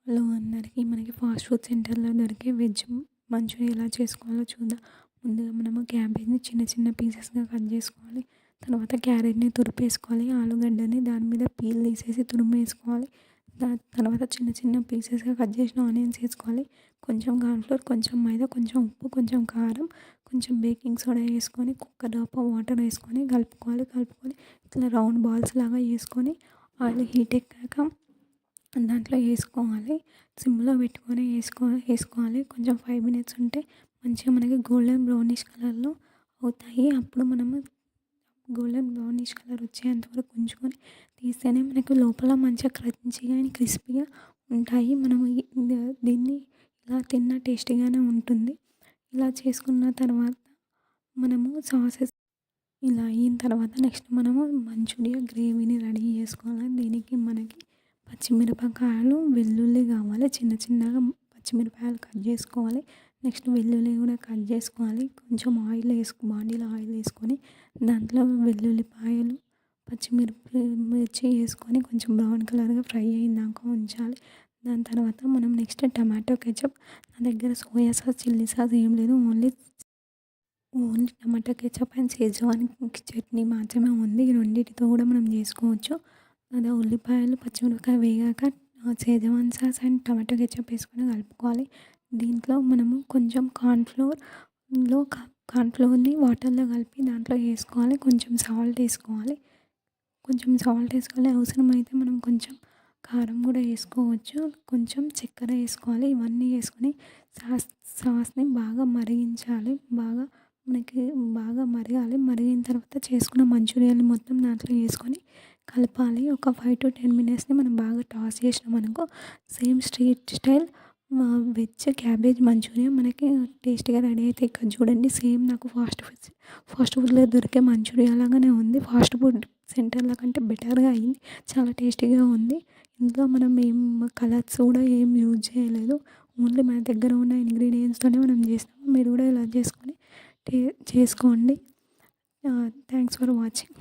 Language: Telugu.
హలో అందరికీ మనకి ఫాస్ట్ ఫుడ్ సెంటర్‌లో దొరికే వెజ్ మంచూరియా ఎలా చేసుకోవాలో చూద్దాం. ముందుగా మనము క్యాబేజ్‌ని చిన్న చిన్న పీసెస్‌గా కట్ చేసుకోవాలి. తర్వాత క్యారెట్‌ని తురిపేసుకోవాలి. ఆలుగడ్డని దాని మీద పీల్ తీసేసి తురిమేసుకోవాలి. దాని తర్వాత చిన్న చిన్న పీసెస్‌గా కట్ చేసిన ఆనియన్స్ ఏసుకోవాలి. కొంచెం కార్న్‌ఫ్లోర్, కొంచెం మైదా, కొంచెం ఉప్పు, కొంచెం కారం, కొంచెం బేకింగ్ సోడా ఏసుకొని కుక్క డ్రాప్ వాటర్ ఏసుకొని కలుపుకొని ఇట్లా రౌండ్ బాల్స్ లాగా చేసుకొని ఆయిల్ హీట్ ఎక్కాక దాంట్లో ఏసుకోవాలి. సిమ్‌లో పెట్టుకొని ఏసుకోవాలి. కొంచెం 5 మినిట్స్ ఉంటే మంచిగా మనకి గోల్డెన్ బ్రౌనిష్ కలర్‌లో అవుతాయి. అప్పుడు మనము గోల్డెన్ బ్రౌనిష్ కలర్ వచ్చేంత వరకు ఉంచుకొని తీస్తేనే మనకు లోపల మంచిగా క్రంచీగా అండ్ క్రిస్పీగా ఉంటాయి. మనము దీన్ని ఇలా తిన్నా టేస్టీగానే ఉంటుంది. ఇలా చేసుకున్న తర్వాత మనము సాసెస్ ఇలా అయిన తర్వాత నెక్స్ట్ మనము మంచూరియా గ్రేవీని రెడీ చేసుకోవాలి. దీనికి మనకి పచ్చిమిరపకాయలు, వెల్లుల్లి కావాలి. చిన్న చిన్నగా పచ్చిమిరపకాయలు కట్ చేసుకోవాలి. నెక్స్ట్ వెల్లుల్లి కూడా కట్ చేసుకోవాలి. కొంచెం బాండీలో ఆయిల్ వేసుకొని దాంట్లో వెల్లుల్లిపాయలు, మిర్చి వేసుకొని కొంచెం బ్రౌన్ కలర్గా ఫ్రై అయ్యేదాకా ఉంచాలి. దాని తర్వాత మనం నెక్స్ట్ టమాటో కెచప్, నా దగ్గర సోయా సాస్, చిల్లీ సాస్ ఏం లేదు. Only tomato ketchup and schezwan chutney మాత్రమే ఉంది. ఈ రెండిటితో కూడా మనం చేసుకోవచ్చు. అదే ఉల్లిపాయలు, పచ్చిమిరపకాయ వేగాక schezwan sauce and tomato ketchup వేసుకొని కలుపుకోవాలి. దీంట్లో మనము కొంచెం కార్న్‌ఫ్లోర్‌ని వాటర్‌లో కలిపి దాంట్లో వేసుకోవాలి. కొంచెం సాల్ట్ వేసుకోవాలి. అవసరమైతే మనం కొంచెం కారం కూడా వేసుకోవచ్చు. కొంచెం చక్కెర వేసుకోవాలి. ఇవన్నీ వేసుకొని సాస్‌ని బాగా మరిగించాలి. మనకి బాగా మరగాలి. మరిగిన తర్వాత చేసుకున్న మంచూరియాని మొత్తం దాంట్లో వేసుకొని కలపాలి. ఒక 5-10 మినిట్స్‌ని మనం బాగా టాస్ చేసినామనుకో same street style veg cabbage Manchurian మనకి టేస్టీగా రెడీ అవుతాయి. ఇక్కడ చూడండి సేమ్ నాకు ఫాస్ట్ ఫుడ్‌లో దొరికే మంచూరియా లాగానే ఉంది. ఫాస్ట్ ఫుడ్ సెంటర్‌ల కంటే బెటర్‌గా అయింది. చాలా టేస్టీగా ఉంది. ఇందులో మనం ఏం కలర్స్ కూడా ఏం యూజ్ చేయలేదు. ఓన్లీ మన దగ్గర ఉన్న ఇంగ్రీడియంట్స్తోనే మనం చేసినాము. మీరు కూడా ఇలా చేసుకోండి. Thanks for watching.